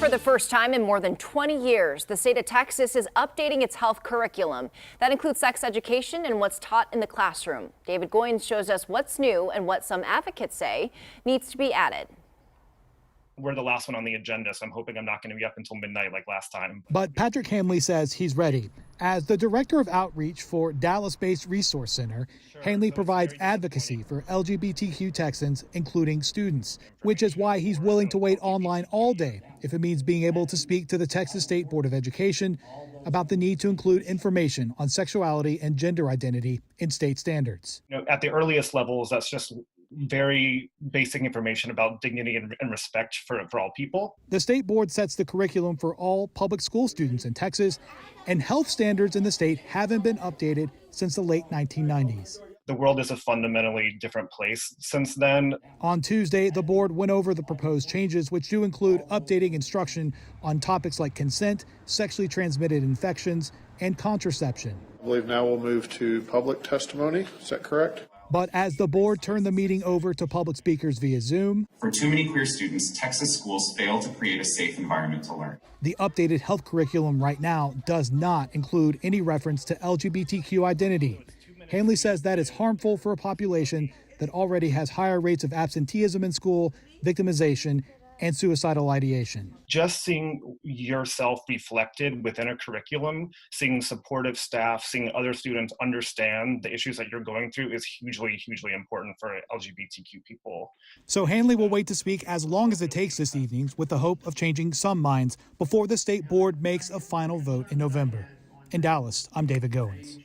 For the first time in more than 20 years, the state of Texas is updating its health curriculum. That includes sex education and what's taught in the classroom. David Goins shows us what's new and what some advocates say needs to be added. We're the last one on the agenda, so I'm hoping I'm not going to be up until midnight like last time. But Patrick Hanley says he's ready. As the director of outreach for Dallas-based Resource Center, Hanley provides advocacy for LGBTQ Texans, including students, which is why he's willing to wait online all day if it means being able to speak to the Texas State Board of Education about the need to include information on sexuality and gender identity in state standards. At the earliest levels, that's just very basic information about dignity and respect for all people. The state board sets the curriculum for all public school students in Texas, and health standards in the state haven't been updated since the late 1990s. The world is a fundamentally different place since then. On Tuesday, the board went over the proposed changes, which do include updating instruction on topics like consent, sexually transmitted infections, and contraception. I believe now we'll move to public testimony. Is that correct? But as the board turned the meeting over to public speakers via Zoom, for too many queer students, Texas schools fail to create a safe environment to learn. The updated health curriculum right now does not include any reference to LGBTQ identity. Hanley says that is harmful for a population that already has higher rates of absenteeism in school, victimization, and suicidal ideation. Just seeing yourself reflected within a curriculum, seeing supportive staff, seeing other students understand the issues that you're going through is hugely, hugely important for LGBTQ people. So Hanley will wait to speak as long as it takes this evening with the hope of changing some minds before the state board makes a final vote in November. In Dallas, I'm David Goins.